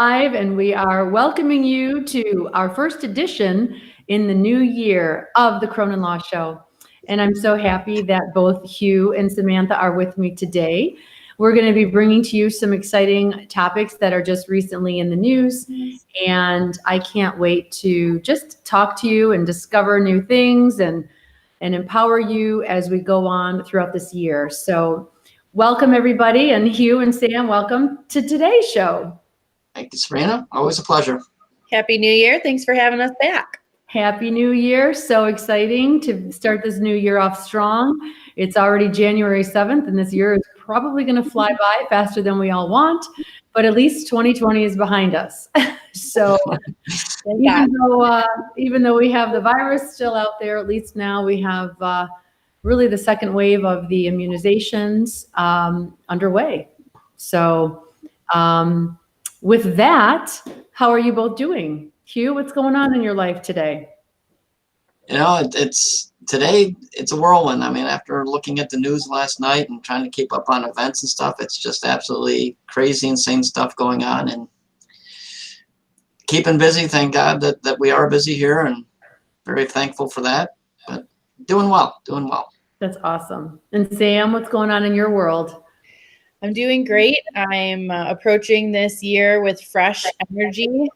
Live, and we are welcoming you to our first edition in the new year of the Cronin Law Show. And I'm so happy that both Hugh and Samantha are with me today. We're going to be bringing to you some exciting topics that are just recently in the news. And I can't wait to just talk to you and discover new things and empower you as we go on throughout this year. So welcome, everybody. And Hugh and Sam, welcome to today's show. Thank you, Sabrina. Always a pleasure. Happy New Year. Thanks for having us back. Happy New Year. So exciting to start this new year off strong. It's already January 7th, and this year is probably going to fly by faster than we all want, but at least 2020 is behind us. So even though we have the virus still out there, at least now we have really the second wave of the immunizations underway. So with that, how are you both doing? Hugh, what's going on in your life today? You know, today it's a whirlwind. I mean, after looking at the news last night and trying to keep up on events and stuff, it's just absolutely crazy, insane stuff going on, and keeping busy. Thank God that we are busy here, and very thankful for that. But doing well. That's awesome. And Sam, what's going on in your world? I'm doing great. I'm approaching this year with fresh energy,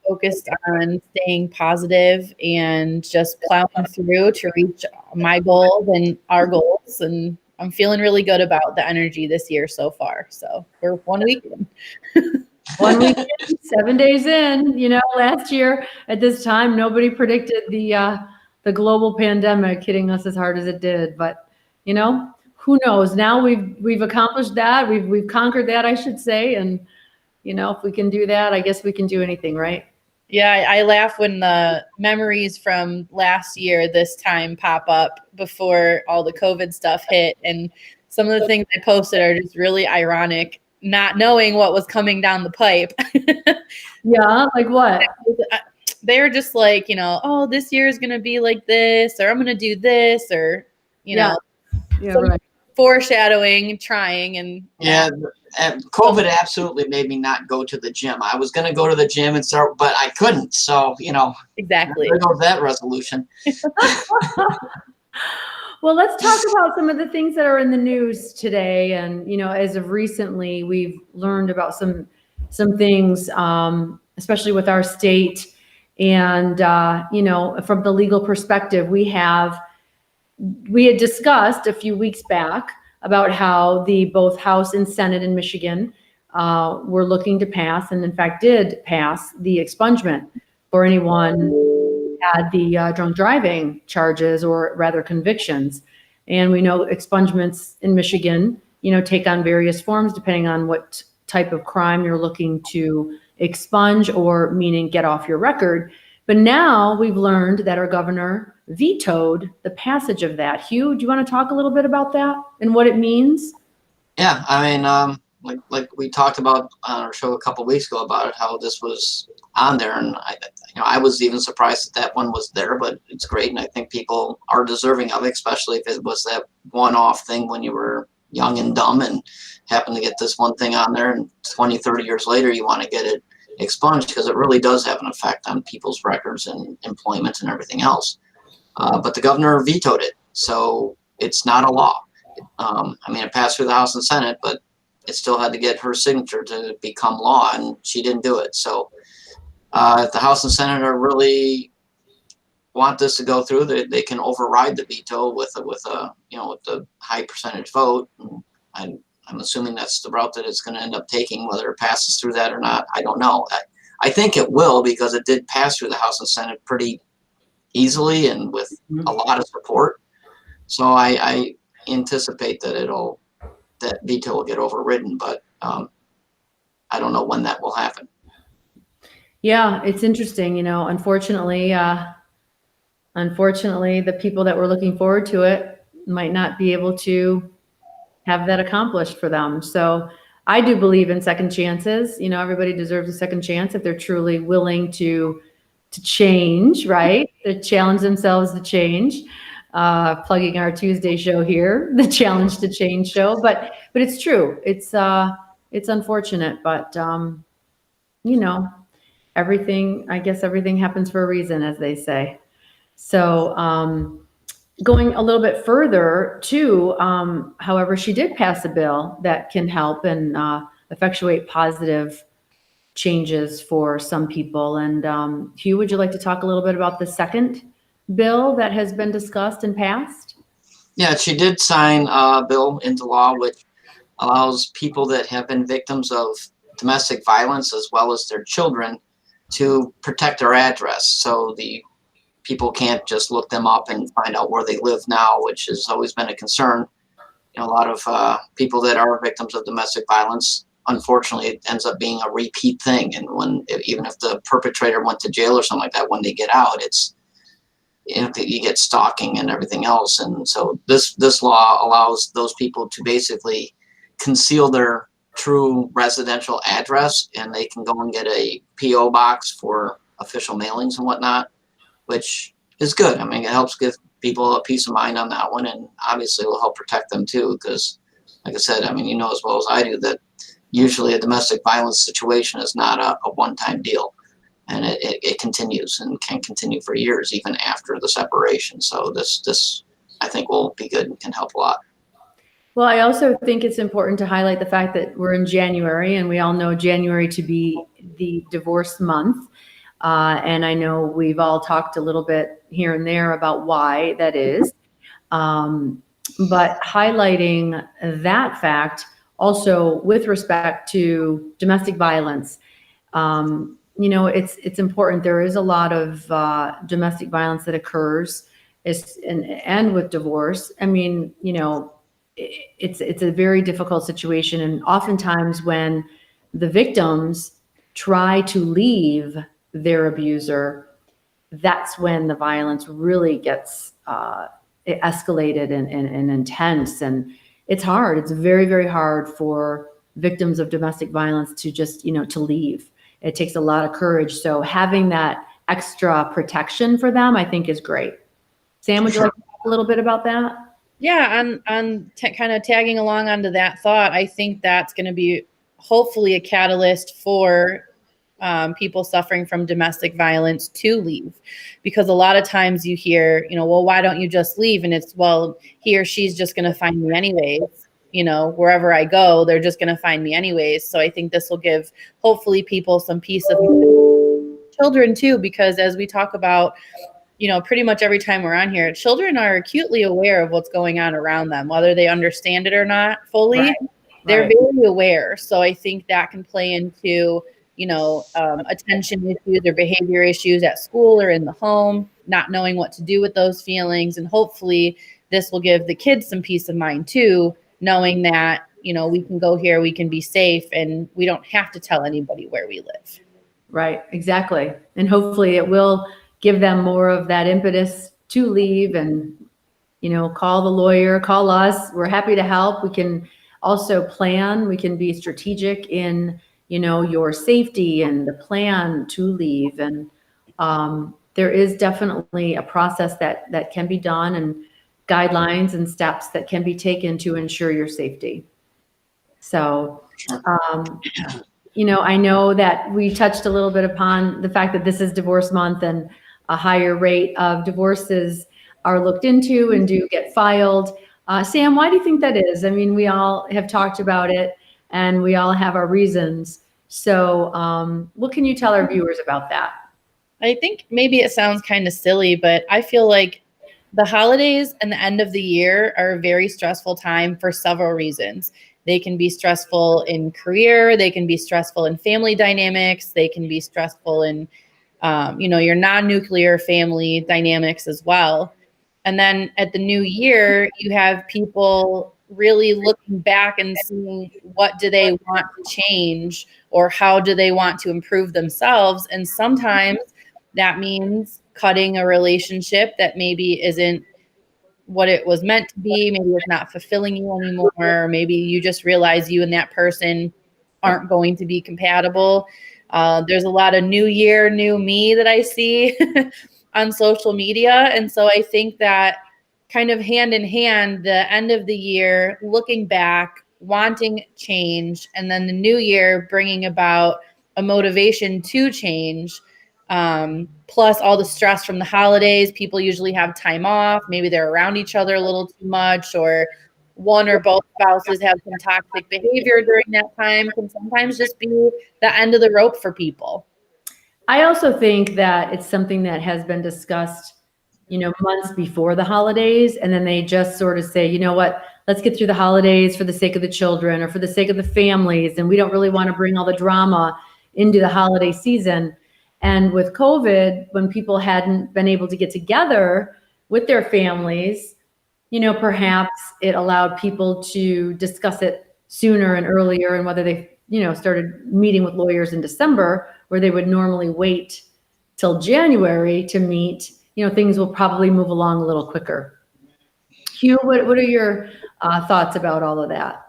focused on staying positive and just plowing through to reach my goals and our goals. And I'm feeling really good about the energy this year so far. So we're 1 week in. 1 week in, 7 days in. You know, last year at this time, nobody predicted the global pandemic hitting us as hard as it did. But, you know, who knows? Now we've accomplished that. We've conquered that, I should say. And, you know, if we can do that, I guess we can do anything, right? Yeah, I laugh when the memories from last year this time pop up before all the COVID stuff hit. And some of the things I posted are just really ironic, not knowing what was coming down the pipe. Yeah, like what? They're just like, you know, oh, this year is going to be like this, or I'm going to do this, or, you know. Yeah, right. Foreshadowing, trying, and COVID absolutely made me not go to the gym. I was going to go to the gym and start, but I couldn't. So, you know, exactly. There goes that resolution. Well, let's talk about some of the things that are in the news today. And, you know, as of recently, we've learned about some things, especially with our state. And, you know, from the legal perspective, we had discussed a few weeks back about how both House and Senate in Michigan were looking to pass, and in fact did pass, the expungement for anyone who had the drunk driving charges, or rather convictions. And we know expungements in Michigan, you know, take on various forms depending on what type of crime you're looking to expunge, or meaning get off your record. But now we've learned that our governor vetoed the passage of that. Hugh, do you want to talk a little bit about that and what it means? Yeah, I mean, like we talked about on our show a couple of weeks ago about it, how this was on there, and I was even surprised that one was there, but it's great, and I think people are deserving of it, especially if it was that one-off thing when you were young and dumb and happened to get this one thing on there, and 20, 30 years later you want to get it expunged, because it really does have an effect on people's records and employment and everything else. But the governor vetoed it, so it's not a law. I mean, it passed through the House and Senate, but it still had to get her signature to become law, and she didn't do it. So if the House and Senate are really want this to go through, they can override the veto with a high percentage vote. And I'm assuming that's the route that it's going to end up taking. Whether it passes through that or not, I don't know. I think it will, because it did pass through the House and Senate pretty easily and with a lot of support. So I anticipate that that veto will get overridden, but I don't know when that will happen. Yeah, it's interesting. You know, unfortunately, the people that were looking forward to it might not be able to have that accomplished for them. So I do believe in second chances. You know, everybody deserves a second chance if they're truly willing to change, right? To challenge themselves to change. Plugging our Tuesday show here, the Challenge to Change show. But it's true. It's unfortunate, but you know, I guess everything happens for a reason, as they say. So, going a little bit further too, however, she did pass a bill that can help and effectuate positive changes for some people. And Hugh, would you like to talk a little bit about the second bill that has been discussed and passed? Yeah, she did sign a bill into law which allows people that have been victims of domestic violence as well as their children to protect their address. So the people can't just look them up and find out where they live now, which has always been a concern. A lot of people that are victims of domestic violence, unfortunately, it ends up being a repeat thing. And even if the perpetrator went to jail or something like that, when they get out, it's you get stalking and everything else. And so this law allows those people to basically conceal their true residential address, and they can go and get a PO box for official mailings and whatnot, which is good. I mean, it helps give people a peace of mind on that one, and obviously will help protect them too, because like I said, I mean, you know as well as I do that usually a domestic violence situation is not a one-time deal, and it continues and can continue for years even after the separation. So this I think will be good and can help a lot. Well, I also think it's important to highlight the fact that we're in January, and we all know January to be the divorce month. And I know we've all talked a little bit here and there about why that is. But highlighting that fact also with respect to domestic violence, it's important. There is a lot of domestic violence that occurs and with divorce. I mean, it's a very difficult situation. And oftentimes when the victims try to leave their abuser, that's when the violence really gets escalated and intense. And it's hard. It's very, very hard for victims of domestic violence to just, to leave. It takes a lot of courage. So having that extra protection for them, I think is great. Sam, would you like to talk a little bit about that? Yeah, on kind of tagging along onto that thought, I think that's going to be hopefully a catalyst for people suffering from domestic violence to leave, because a lot of times you hear, well, why don't you just leave? And it's, well, he or she's just going to find me anyways. Wherever I go, they're just going to find me anyways. So I think this will give hopefully people some peace of mind. Children too, because as we talk about, pretty much every time we're on here, children are acutely aware of what's going on around them, whether they understand it or not fully. Right. They're very aware. So I think that can play into, attention issues or behavior issues at school or in the home, not knowing what to do with those feelings. And hopefully this will give the kids some peace of mind too, knowing that, we can go here, we can be safe, and we don't have to tell anybody where we live. Right, exactly. And hopefully it will give them more of that impetus to leave and, call the lawyer, call us. We're happy to help. We can also plan. We can be strategic in, your safety and the plan to leave. And there is definitely a process that can be done and guidelines and steps that can be taken to ensure your safety. So, I know that we touched a little bit upon the fact that this is divorce month and a higher rate of divorces are looked into and do get filed. Sam, why do you think that is? I mean, we all have talked about it and we all have our reasons. So what can you tell our viewers about that? I think maybe it sounds kind of silly, but I feel like the holidays and the end of the year are a very stressful time for several reasons. They can be stressful in career. They can be stressful in family dynamics. They can be stressful in, your non-nuclear family dynamics as well. And then at the new year, you have people really looking back and seeing what do they want to change or how do they want to improve themselves. And sometimes that means cutting a relationship that maybe isn't what it was meant to be. Maybe it's not fulfilling you anymore. Or maybe you just realize you and that person aren't going to be compatible. There's a lot of new year, new me that I see on social media. And so I think that kind of hand in hand, the end of the year, looking back, wanting change, and then the new year bringing about a motivation to change. Plus all the stress from the holidays. People usually have time off. Maybe they're around each other a little too much, or one or both spouses have some toxic behavior during that time. Can sometimes just be the end of the rope for people. I also think that it's something that has been discussed, months before the holidays, and then they just sort of say, you know what, let's get through the holidays for the sake of the children or for the sake of the families, and we don't really want to bring all the drama into the holiday season. And with COVID, when people hadn't been able to get together with their families, perhaps it allowed people to discuss it sooner and earlier, and whether they, started meeting with lawyers in December, where they would normally wait till January to meet, things will probably move along a little quicker. Hugh, what are your thoughts about all of that?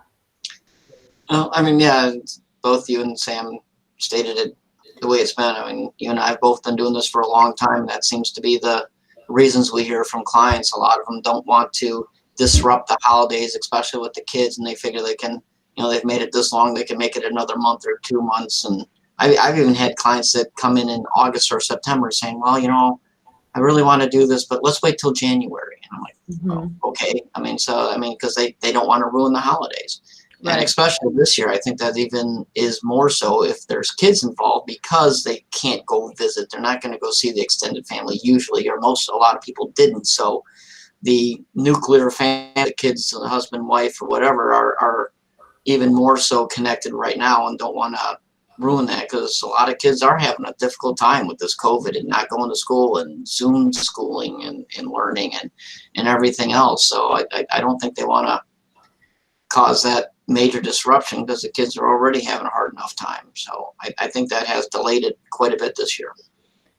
Well, I mean, yeah, both you and Sam stated it the way it's been. I mean, you and I have both been doing this for a long time. That seems to be the reasons we hear from clients. A lot of them don't want to disrupt the holidays, especially with the kids, and they figure they can, they've made it this long, they can make it another month or 2 months. And I've even had clients that come in August or September saying, well, I really want to do this, but let's wait till January. And I'm like, oh, okay. Because they don't want to ruin the holidays. Right. And especially this year, I think that even is more so if there's kids involved, because they can't go visit. They're not going to go see the extended family usually, or a lot of people didn't. So the nuclear family, the kids, the husband, wife, or whatever, are even more so connected right now and don't want to ruin that, because a lot of kids are having a difficult time with this COVID and not going to school and Zoom schooling and learning and everything else. So I don't think they want to cause that major disruption, because the kids are already having a hard enough time. So I think that has delayed it quite a bit this year.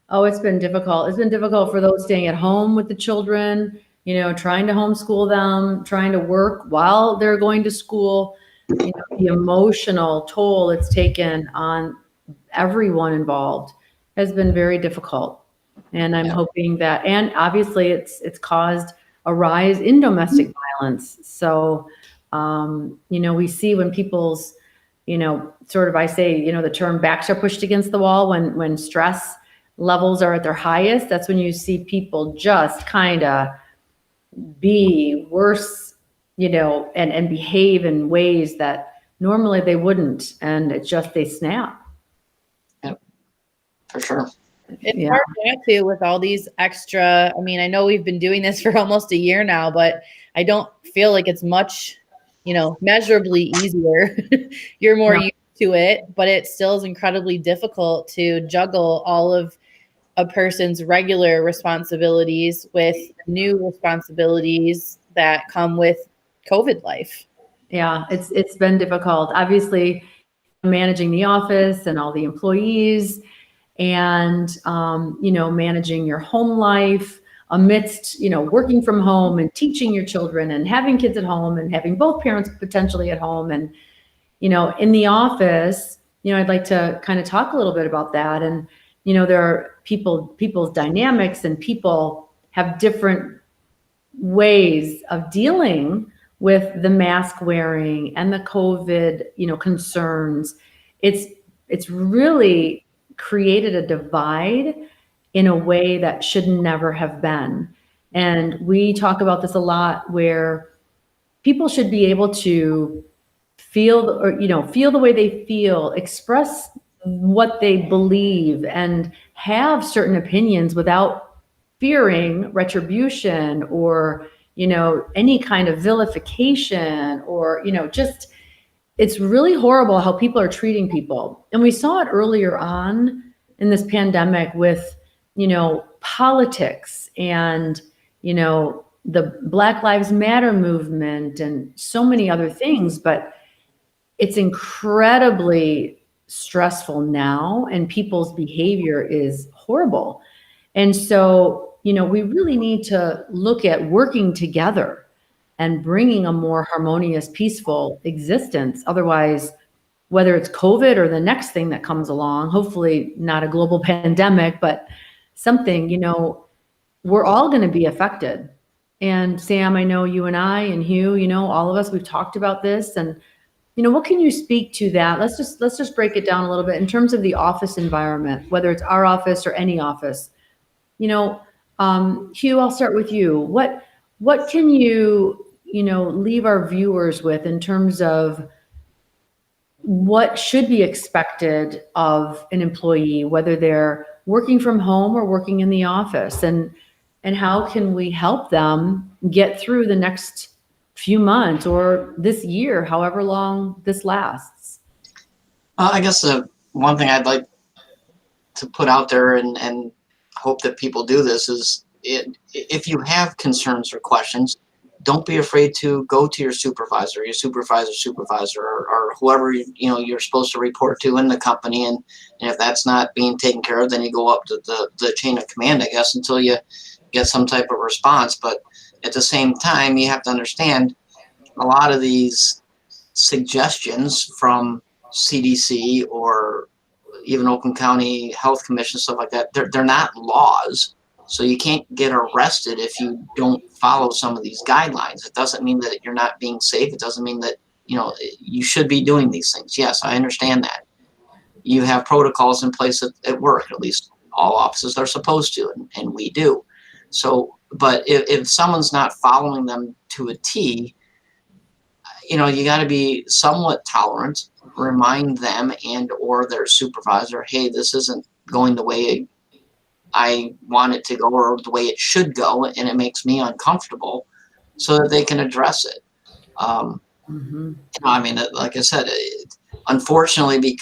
Oh, it's been difficult. It's been difficult for those staying at home with the children, trying to homeschool them, trying to work while they're going to school. The emotional toll it's taken on everyone involved has been very difficult. And I'm hoping that, and obviously it's caused a rise in domestic violence. So, we see when people's, sort of, I say, the term backs are pushed against the wall, when stress levels are at their highest, that's when you see people just kind of be worse, and behave in ways that normally they wouldn't. And it's just, they snap. Yep, for sure. It's hard not to, with all these extra, I know we've been doing this for almost a year now, but I don't feel like it's much, measurably easier. You're more used to it, but it still is incredibly difficult to juggle all of a person's regular responsibilities with new responsibilities that come with COVID life. Yeah, it's been difficult. Obviously, managing the office and all the employees, and managing your home life amidst working from home and teaching your children and having kids at home and having both parents potentially at home, and in the office. I'd like to kind of talk a little bit about that. And there are people's dynamics, and people have different ways of dealing with the mask wearing and the COVID, concerns. It's really created a divide in a way that should never have been. And we talk about this a lot, where people should be able to feel the way they feel, express what they believe, and have certain opinions without fearing retribution or any kind of vilification, or just, it's really horrible how people are treating people. And we saw it earlier on in this pandemic with politics and the Black Lives Matter movement and so many other things. But it's incredibly stressful now, and people's behavior is horrible. And so we really need to look at working together and bringing a more harmonious, peaceful existence. Otherwise, whether it's COVID or the next thing that comes along, hopefully not a global pandemic, but something, we're all going to be affected. And Sam, I know you and I and Hugh, all of us, we've talked about this, and what can you speak to that? Let's just break it down a little bit in terms of the office environment, whether it's our office or any office. Hugh, I'll start with you. What can you leave our viewers with in terms of what should be expected of an employee, whether they're working from home or working in the office, and how can we help them get through the next few months or this year, however long this lasts? I guess one thing I'd like to put out there and hope that people do this is if you have concerns or questions, don't be afraid to go to your supervisor, or whoever you're supposed to report to in the company, and if that's not being taken care of, then you go up to the chain of command, I guess, until you get some type of response. But at the same time, you have to understand a lot of these suggestions from CDC or even Oakland County Health Commission, stuff like that, they're not laws. So you can't get arrested if you don't follow some of these guidelines. It doesn't mean that you're not being safe. It doesn't mean that, you should be doing these things. Yes, I understand that. You have protocols in place at work, at least all offices are supposed to, and we do. So, but if someone's not following them to a T, you got to be somewhat tolerant, remind them and or their supervisor, hey, this isn't going the way I want it to go or the way it should go, and it makes me uncomfortable, so that they can address it. Like I said, unfortunately,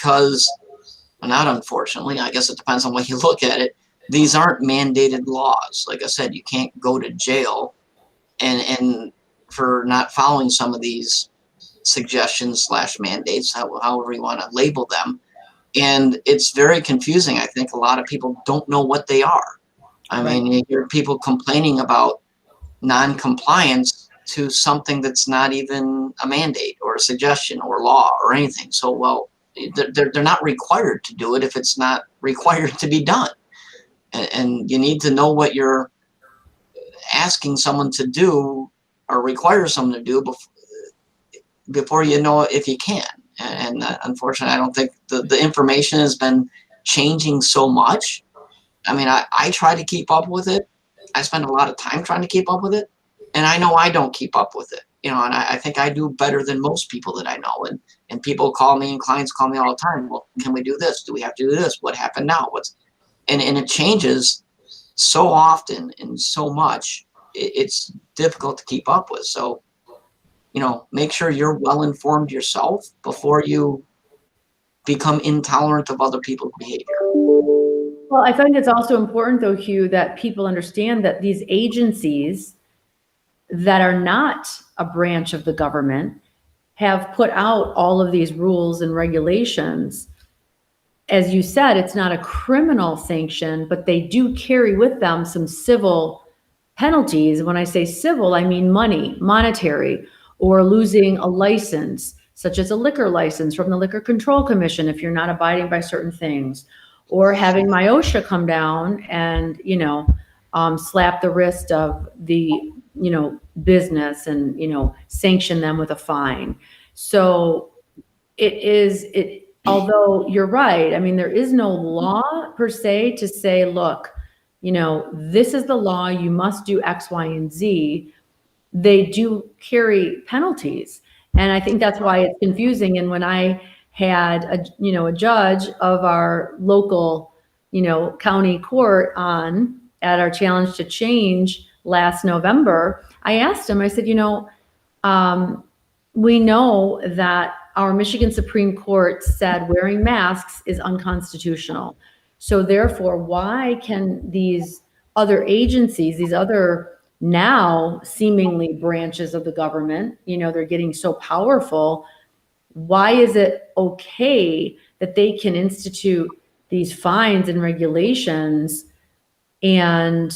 not unfortunately, I guess it depends on what you look at it, these aren't mandated laws. Like I said, you can't go to jail and for not following some of these suggestions / mandates, however you want to label them. And it's very confusing. I think a lot of people don't know what they are. I mean, you hear people complaining about non-compliance to something that's not even a mandate or a suggestion or law or anything. So, well, they're not required to do it if it's not required to be done. And you need to know what you're asking someone to do or require someone to do before you know if you can. And unfortunately, I don't think the information has been changing so much. I mean, I try to keep up with it. I spend a lot of time trying to keep up with it. And I know I don't keep up with it, and I think I do better than most people that I know. And people call me and clients call me all the time. Well, can we do this? Do we have to do this? What happened now? And it changes so often and so much. It's difficult to keep up with. So, make sure you're well informed yourself before you become intolerant of other people's behavior. Well, I think it's also important, though, Hugh, that people understand that these agencies that are not a branch of the government have put out all of these rules and regulations. As you said, it's not a criminal sanction, but they do carry with them some civil penalties. When I say civil, I mean monetary, or losing a license, such as a liquor license from the Liquor Control Commission if you're not abiding by certain things, or having MIOSHA come down and, slap the wrist of the, business and, sanction them with a fine. So although you're right, I mean, there is no law per se to say, look, this is the law, you must do X, Y, and Z. They do carry penalties. And I think that's why it's confusing. And when I had a judge of our local, county court on at our Challenge to Change last November, I asked him, I said, we know that our Michigan Supreme Court said wearing masks is unconstitutional. So therefore, why can these other agencies, these other now seemingly branches of the government, they're getting so powerful, why is it okay that they can institute these fines and regulations and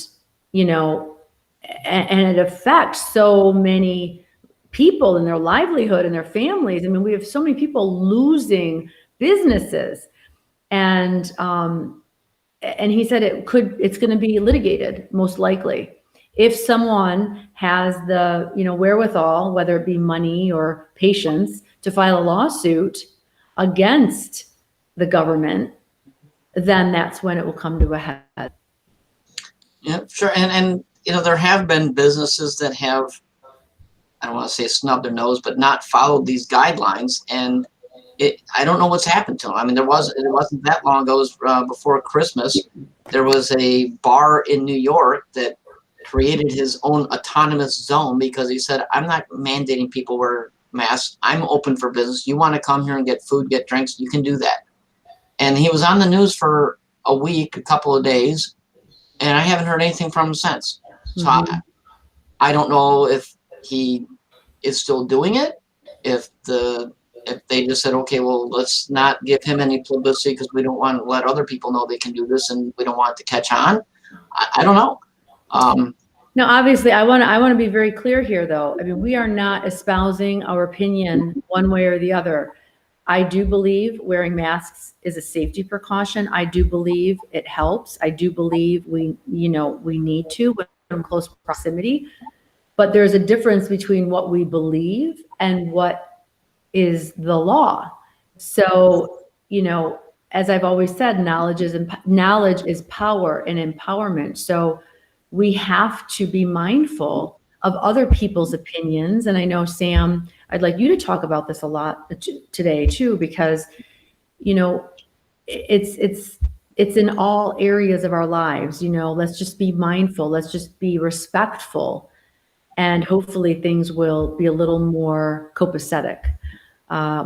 it affects so many people and their livelihood and their families? I mean, we have so many people losing businesses, and he said it's going to be litigated most likely if someone has the wherewithal, whether it be money or patience, to file a lawsuit against the government, then that's when it will come to a head. Yeah, sure. And there have been businesses that have, I don't want to say snubbed their nose, but not followed these guidelines. And I don't know what's happened to them. I mean, it wasn't that long ago. It was before Christmas. There was a bar in New York that created his own autonomous zone because he said, I'm not mandating people wear masks. I'm open for business. You want to come here and get food, get drinks, you can do that. And he was on the news for a week, a couple of days, and I haven't heard anything from him since. So I don't know if he is still doing it, if they just said, okay, well, let's not give him any publicity because we don't want to let other people know they can do this and we don't want it to catch on. I don't know. Now, obviously, I want to be very clear here, though. I mean, we are not espousing our opinion one way or the other. I do believe wearing masks is a safety precaution. I do believe it helps. I do believe we need to when in close proximity. But there's a difference between what we believe and what is the law. So, as I've always said, knowledge is power and empowerment. So we have to be mindful of other people's opinions. And I know, Sam, I'd like you to talk about this a lot today too, because, it's in all areas of our lives. Let's just be mindful. Let's just be respectful. And hopefully things will be a little more copacetic.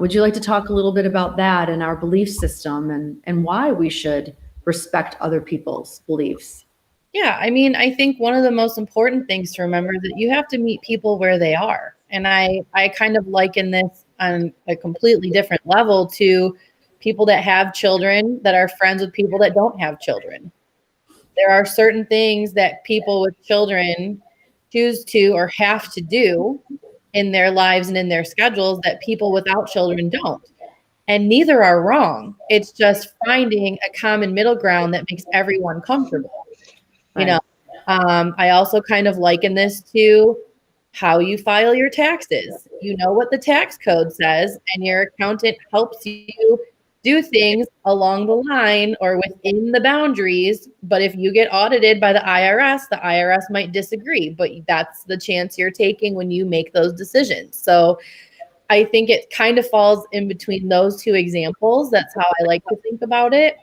Would you like to talk a little bit about that and our belief system and why we should respect other people's beliefs? Yeah, I mean, I think one of the most important things to remember is that you have to meet people where they are. And I kind of liken this on a completely different level to people that have children that are friends with people that don't have children. There are certain things that people with children choose to or have to do in their lives and in their schedules that people without children don't. And neither are wrong. It's just finding a common middle ground that makes everyone comfortable. Right. I also kind of liken this to how you file your taxes. You know what the tax code says, and your accountant helps you do things along the line or within the boundaries. But if you get audited by the IRS might disagree, but that's the chance you're taking when you make those decisions. So I think it kind of falls in between those two examples. That's how I like to think about it.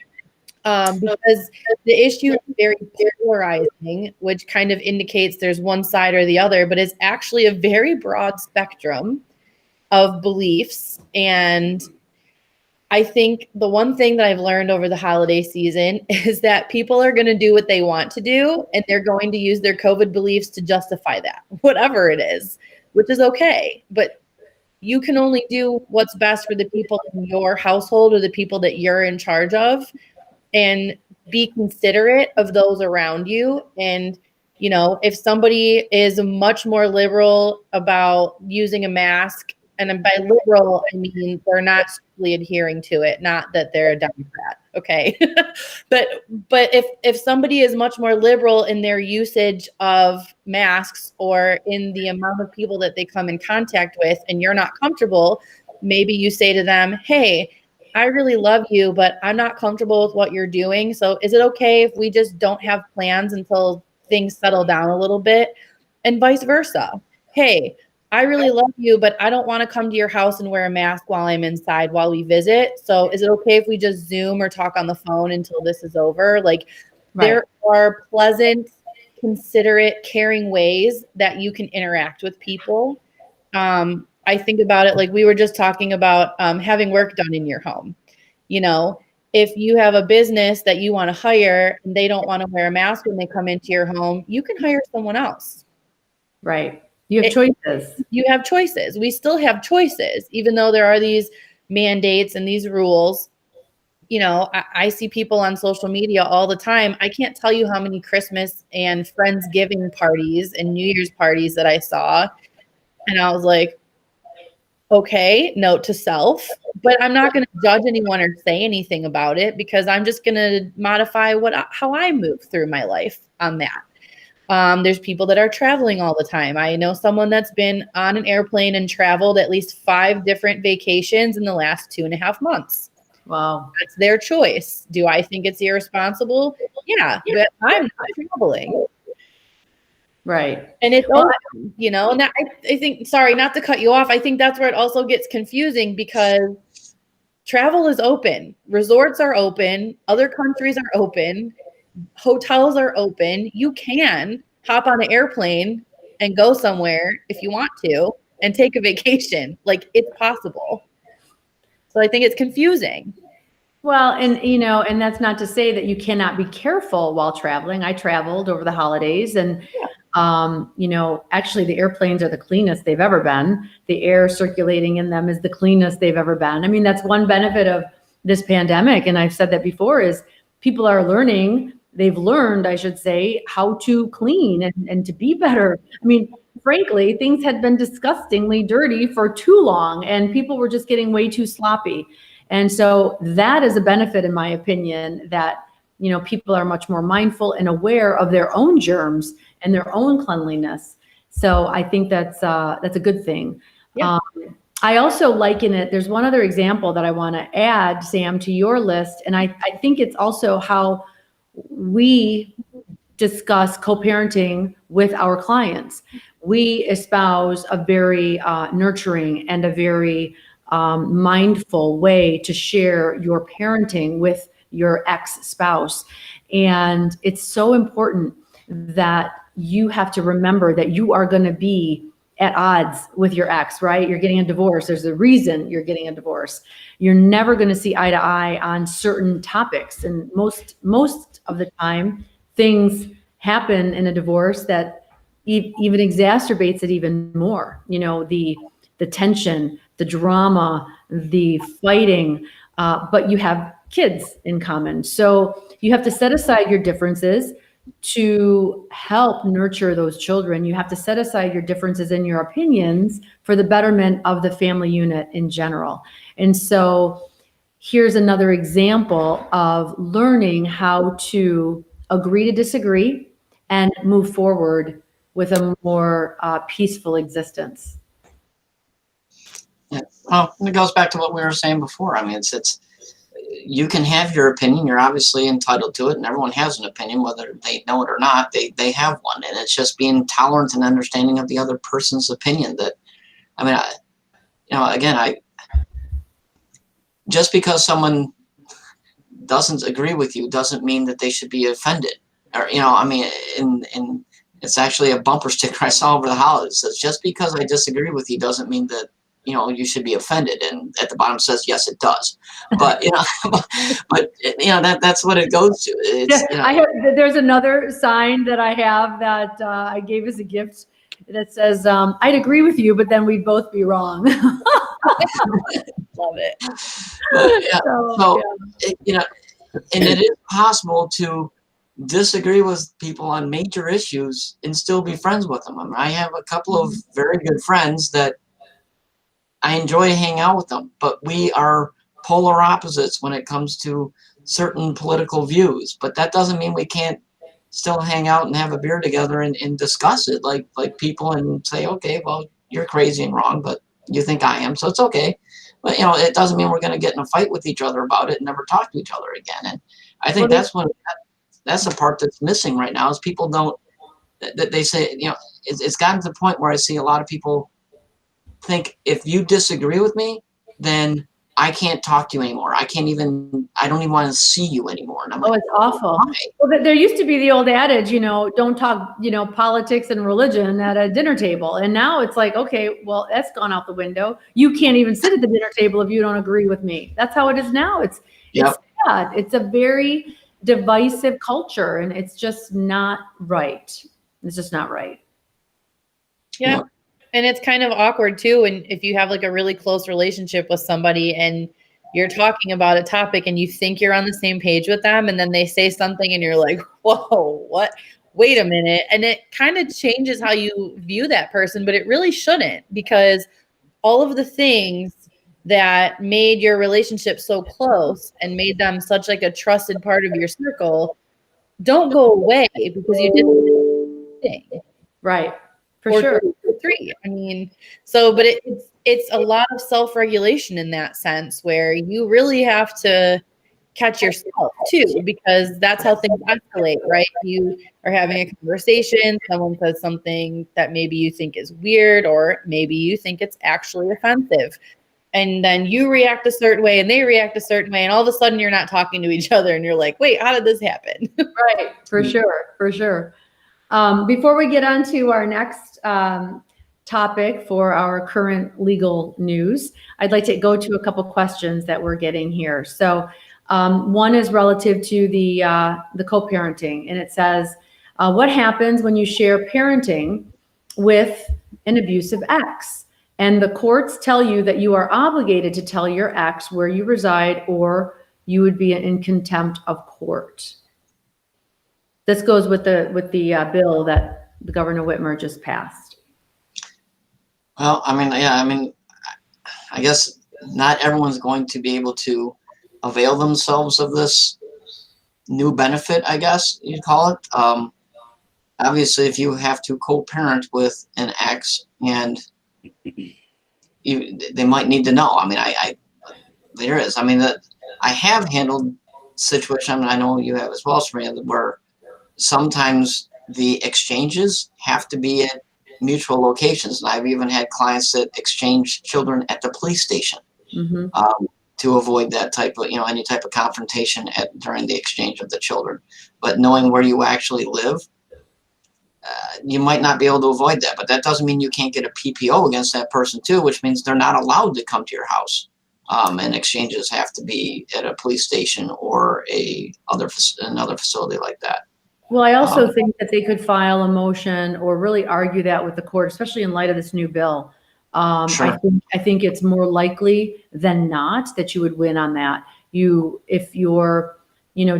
Because the issue is very polarizing, which kind of indicates there's one side or the other, but it's actually a very broad spectrum of beliefs. And I think the one thing that I've learned over the holiday season is that people are going to do what they want to do, and they're going to use their COVID beliefs to justify that, whatever it is, which is okay. But you can only do what's best for the people in your household or the people that you're in charge of, and be considerate of those around you. And, if somebody is much more liberal about using a mask, and by liberal, I mean, they're not strictly adhering to it, not that they're a Democrat. Okay. but if somebody is much more liberal in their usage of masks or in the amount of people that they come in contact with, and you're not comfortable, maybe you say to them, hey, I really love you, but I'm not comfortable with what you're doing. So is it okay if we just don't have plans until things settle down a little bit? And vice versa. Hey, I really love you, but I don't want to come to your house and wear a mask while I'm inside while we visit. So is it okay if we just Zoom or talk on the phone until this is over? Like, There are pleasant, considerate, caring ways that you can interact with people. I think about it like we were just talking about having work done in your home. If you have a business that you want to hire and they don't want to wear a mask when they come into your home, you can hire someone else. Right. You have choices. You have choices. We still have choices, even though there are these mandates and these rules. I see people on social media all the time. I can't tell you how many Christmas and Friendsgiving parties and New Year's parties that I saw. And I was like, okay, note to self, but I'm not going to judge anyone or say anything about it because I'm just going to modify how I move through my life on that. There's people that are traveling all the time. I know someone that's been on an airplane and traveled at least 5 different vacations in the last 2.5 months. Wow. That's their choice. Do I think it's irresponsible? Yeah, but I'm not traveling. Right. And it's open, and that, I think, sorry, not to cut you off. I think that's where it also gets confusing because travel is open. Resorts are open. Other countries are open. Hotels are open. You can hop on an airplane and go somewhere if you want to and take a vacation. Like, it's possible. So I think it's confusing. Well, and that's not to say that you cannot be careful while traveling. I traveled over the holidays and, actually the airplanes are the cleanest they've ever been. The air circulating in them is the cleanest they've ever been. I mean, that's one benefit of this pandemic. And I've said that before is people are learning, they've learned, I should say, how to clean and to be better. I mean, frankly, things had been disgustingly dirty for too long and people were just getting way too sloppy. And so that is a benefit, in my opinion, that, people are much more mindful and aware of their own germs and their own cleanliness. So I think that's a good thing. Yeah. I also liken it. There's one other example that I want to add, Sam, to your list. And I think it's also how we discuss co-parenting with our clients. We espouse a very nurturing and a very mindful way to share your parenting with your ex-spouse. And it's so important that you have to remember that you are going to be at odds with your ex, right? You're getting a divorce. There's a reason you're getting a divorce. You're never going to see eye to eye on certain topics. And most of the time, things happen in a divorce that even exacerbates it even more. The tension, the drama, the fighting, but you have kids in common. So you have to set aside your differences to help nurture those children. You have to set aside your differences and your opinions for the betterment of the family unit in general. And so here's another example of learning how to agree to disagree and move forward with a more peaceful existence. Yeah. Well, it goes back to what we were saying before. I mean, it's you can have your opinion. You're obviously entitled to it, and everyone has an opinion, whether they know it or not. They have one, and it's just being tolerant and understanding of the other person's opinion. That, I mean, again, just because someone doesn't agree with you doesn't mean that they should be offended. Or, I mean, in it's actually a bumper sticker I saw over the holidays. It says, just because I disagree with you doesn't mean that you should be offended. And at the bottom says, yes, it does. But, that's what it goes to. It's, there's another sign that I have that I gave as a gift that says, I'd agree with you, but then we'd both be wrong. Love it. And it is possible to disagree with people on major issues and still be friends with them. I mean, I have a couple of very good friends that I enjoy hanging out with them, but we are polar opposites when it comes to certain political views. But that doesn't mean we can't still hang out and have a beer together and discuss it like people and say, okay, well, you're crazy and wrong, but you think I am, so it's okay. But it doesn't mean we're going to get in a fight with each other about it and never talk to each other again. And I think that's the part that's missing right now is people don't, that they say, it's gotten to the point where I see a lot of people think if you disagree with me, then I can't talk to you anymore. I don't even want to see you anymore. And I'm like, it's awful. why? Well, there used to be the old adage, don't talk, politics and religion at a dinner table. And now it's like, okay, well, that's gone out the window. You can't even sit at the dinner table if you don't agree with me. That's how it is now. It's sad. It's a very divisive culture and it's just not right. It's just not right. Yeah. And it's kind of awkward too. And if you have like a really close relationship with somebody and you're talking about a topic and you think you're on the same page with them and then they say something and you're like, whoa, what? Wait a minute. And it kind of changes how you view that person, but it really shouldn't, because all of the things that made your relationship so close and made them such like a trusted part of your circle don't go away because you didn't. thing. Right. For Or sure. 3. I mean, so, but it's a lot of self-regulation in that sense, where you really have to catch yourself too, because that's how things escalate, right? You are having a conversation, someone says something that maybe you think is weird, or maybe you think it's actually offensive. And then you react a certain way and they react a certain way, and all of a sudden you're not talking to each other and you're like, wait, how did this happen? Right. For sure. For sure. Before we get on to our next topic for our current legal news, I'd like to go to a couple questions that we're getting here. So one is relative to the co-parenting, and it says, what happens when you share parenting with an abusive ex? And the courts tell you that you are obligated to tell your ex where you reside, or you would be in contempt of court. This goes with the bill that the Governor Whitmer just passed. Well, I mean, yeah, I mean, I guess not everyone's going to be able to avail themselves of this new benefit, I guess you'd call it. Obviously, if you have to co-parent with an ex, and they might need to know. I mean, there is. I mean, I have handled situations. I mean, I know you have as well, Sabrina, where sometimes the exchanges have to be at mutual locations, and I've even had clients that exchange children at the police station to avoid that type of, any type of confrontation during the exchange of the children. But knowing where you actually live, you might not be able to avoid that. But that doesn't mean you can't get a PPO against that person too, which means they're not allowed to come to your house. And exchanges have to be at a police station or another facility like that. Well, I also think that they could file a motion or really argue that with the court, especially in light of this new bill. Sure. I think it's more likely than not that you would win on that. If your,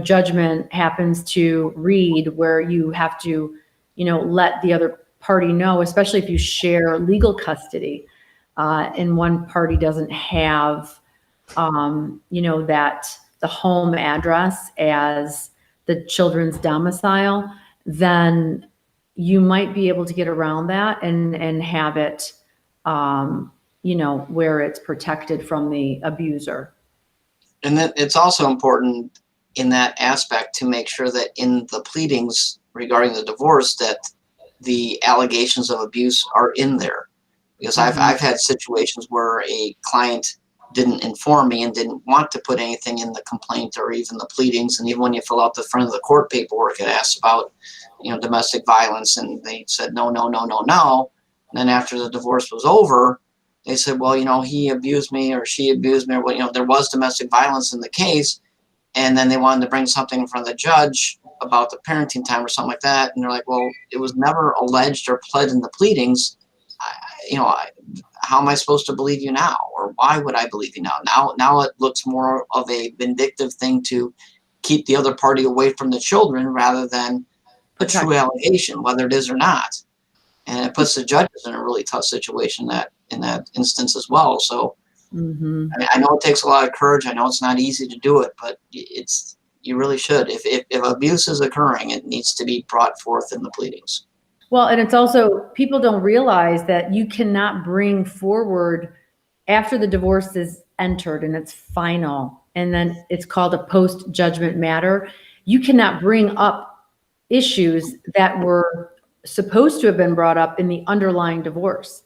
judgment happens to read where you have to, let the other party know, especially if you share legal custody, and one party doesn't have, that the home address as the children's domicile, then you might be able to get around that and have it, where it's protected from the abuser. And then it's also important in that aspect to make sure that in the pleadings regarding the divorce, that the allegations of abuse are in there. Because I've had situations where a client didn't inform me and didn't want to put anything in the complaint or even the pleadings. And even when you fill out the front of the court paperwork, it asks about, domestic violence, and they said, no. And then after the divorce was over, they said, well, he abused me or she abused me, or, there was domestic violence in the case. And then they wanted to bring something in front of the judge about the parenting time or something like that. And they're like, well, it was never alleged or pled in the pleadings. How am I supposed to believe you now? Or why would I believe you now? Now it looks more of a vindictive thing to keep the other party away from the children rather than a true allegation, whether it is or not. And it puts the judges in a really tough situation in that instance as well. So I mean, I know it takes a lot of courage. I know it's not easy to do it, but you really should. If abuse is occurring, it needs to be brought forth in the pleadings. Well, and it's also, people don't realize that you cannot bring forward after the divorce is entered and it's final, and then it's called a post-judgment matter. You cannot bring up issues that were supposed to have been brought up in the underlying divorce.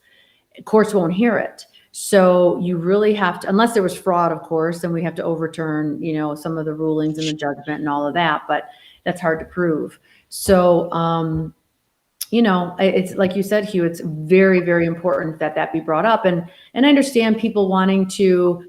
Courts won't hear it. So you really have to, unless there was fraud, of course, then we have to overturn, some of the rulings in the judgment and all of that, but that's hard to prove. So, it's like you said, Hugh, it's very, very important that be brought up. And I understand people wanting to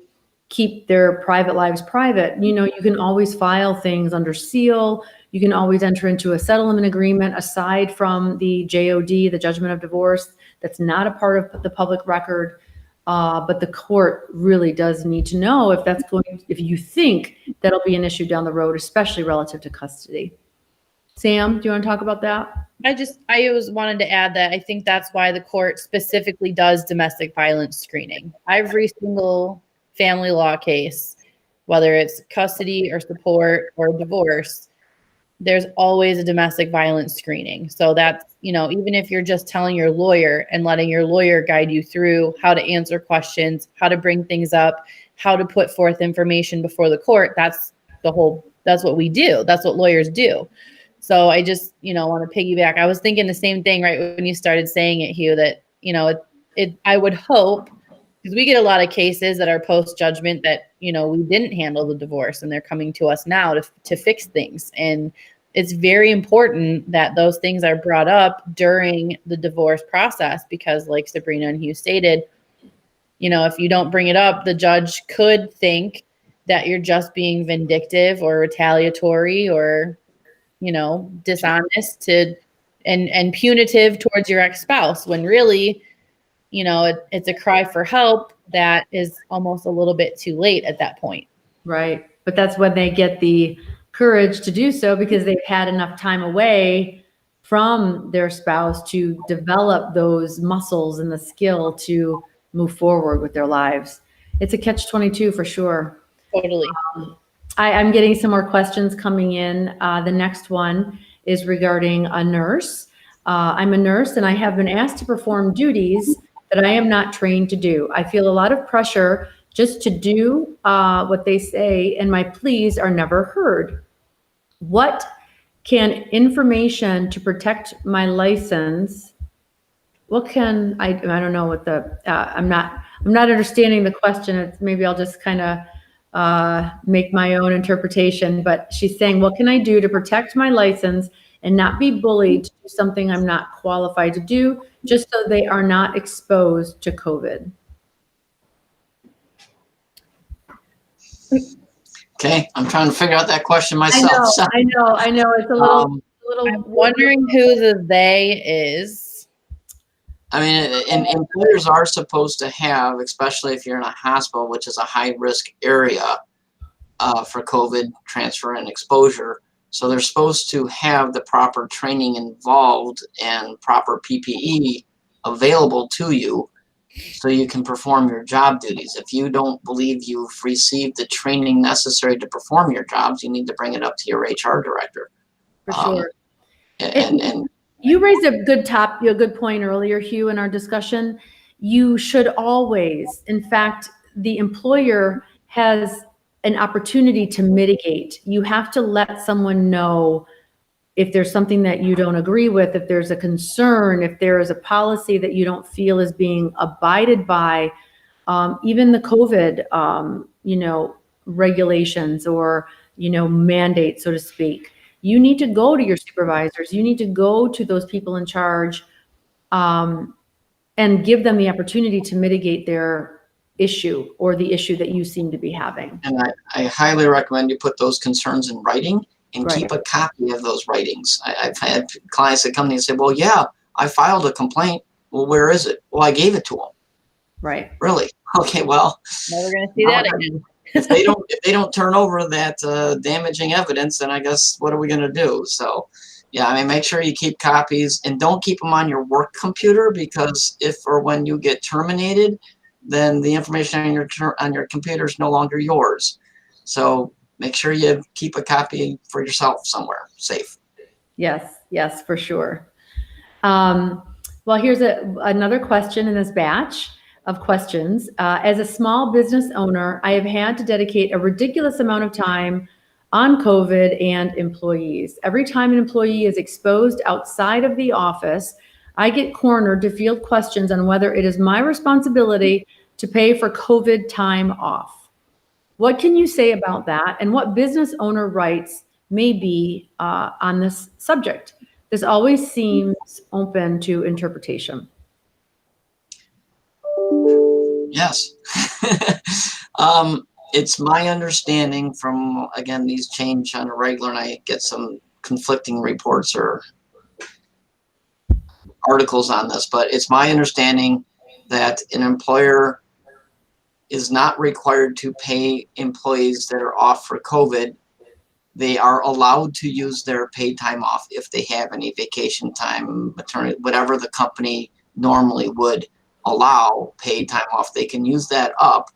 keep their private lives private. You can always file things under seal. You can always enter into a settlement agreement aside from the JOD, the judgment of divorce. That's not a part of the public record. But the court really does need to know if you think that'll be an issue down the road, especially relative to custody. Sam, do you want to talk about that? I wanted to add that I think that's why the court specifically does domestic violence screening. Every single family law case, whether it's custody or support or divorce, there's always a domestic violence screening. So that's, even if you're just telling your lawyer and letting your lawyer guide you through how to answer questions, how to bring things up, how to put forth information before the court, that's what we do. That's what lawyers do. So I just, want to piggyback. I was thinking the same thing right when you started saying it, Hugh, that, I would hope, because we get a lot of cases that are post-judgment that, we didn't handle the divorce and they're coming to us now to fix things. And it's very important that those things are brought up during the divorce process, because like Sabrina and Hugh stated, if you don't bring it up, the judge could think that you're just being vindictive or retaliatory or, dishonest and punitive towards your ex-spouse, when really, it's a cry for help that is almost a little bit too late at that point. Right. But that's when they get the courage to do so, because they've had enough time away from their spouse to develop those muscles and the skill to move forward with their lives. It's a catch-22 for sure. Totally. I'm getting some more questions coming in. The next one is regarding a nurse. I'm a nurse and I have been asked to perform duties that I am not trained to do. I feel a lot of pressure just to do what they say, and my pleas are never heard. What can information to protect my license? What can I don't know what the I'm not understanding the question. It's maybe I'll just kind of make my own interpretation, but she's saying, what can I do to protect my license and not be bullied to do something I'm not qualified to do, just so they are not exposed to COVID? Okay, I'm trying to figure out that question myself. I know. It's a little. I'm wondering who the they is. I mean, and employers are supposed to have, especially if you're in a hospital, which is a high-risk area for COVID transfer and exposure. So they're supposed to have the proper training involved and proper PPE available to you so you can perform your job duties. If you don't believe you've received the training necessary to perform your jobs, you need to bring it up to your HR director. For sure. And you raised a good point earlier, Hugh, in our discussion. You should always, in fact, the employer has an opportunity to mitigate. You have to let someone know if there's something that you don't agree with, if there's a concern, if there is a policy that you don't feel is being abided by, even the COVID, regulations or, mandates, so to speak. You need to go to your supervisors. You need to go to those people in charge and give them the opportunity to mitigate their issue or the issue that you seem to be having. And I highly recommend you put those concerns in writing and Right. keep a copy of those writings. I've had clients that come to me and say, well, yeah, I filed a complaint. Well, where is it? Well, I gave it to them. Right. Really? Okay, well. Never going to see that again. If they don't turn over that damaging evidence, then I guess what are we going to do? So, yeah, I mean, make sure you keep copies and don't keep them on your work computer, because if or when you get terminated, then the information on your computer is no longer yours. So make sure you keep a copy for yourself somewhere safe. Yes, for sure. Well, here's another question in this batch of questions. As a small business owner, I have had to dedicate a ridiculous amount of time on COVID and employees. Every time an employee is exposed outside of the office, I get cornered to field questions on whether it is my responsibility to pay for COVID time off. What can you say about that, and what business owner rights may be on this subject? This always seems open to interpretation. Yes. It's my understanding from, again, these change on a regular, and I get some conflicting reports or articles on this, but it's my understanding that an employer is not required to pay employees that are off for COVID. They are allowed to use their paid time off if they have any vacation time, maternity, whatever the company normally would allow paid time off. They can use that up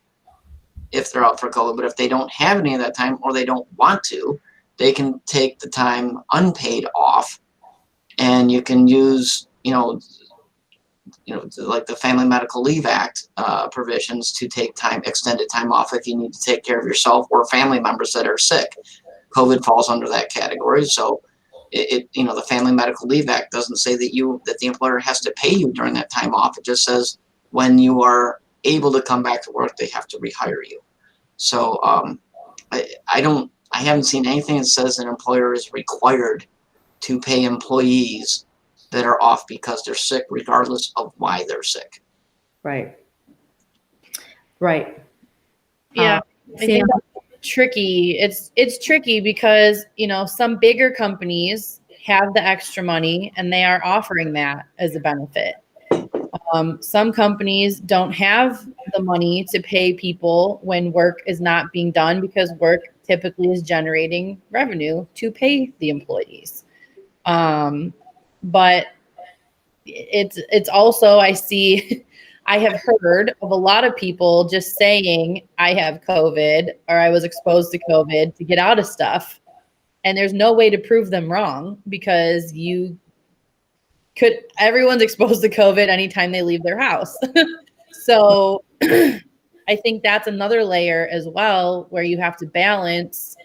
if they're out for COVID, but if they don't have any of that time or they don't want to, they can take the time unpaid off, and you can use, like the Family Medical Leave Act provisions to take extended time off if you need to take care of yourself or family members that are sick. COVID falls under that category. So the Family Medical Leave Act doesn't say that the employer has to pay you during that time off. It just says when you are able to come back to work, they have to rehire you. So I haven't seen anything that says an employer is required to pay employees that are off because they're sick, regardless of why they're sick. Right. Yeah, I think that's tricky. It's tricky because, some bigger companies have the extra money and they are offering that as a benefit. Some companies don't have the money to pay people when work is not being done because work typically is generating revenue to pay the employees. But it's also, I have heard of a lot of people just saying I have COVID or I was exposed to COVID to get out of stuff. And there's no way to prove them wrong because everyone's exposed to COVID anytime they leave their house. So I think that's another layer as well, where you have to balance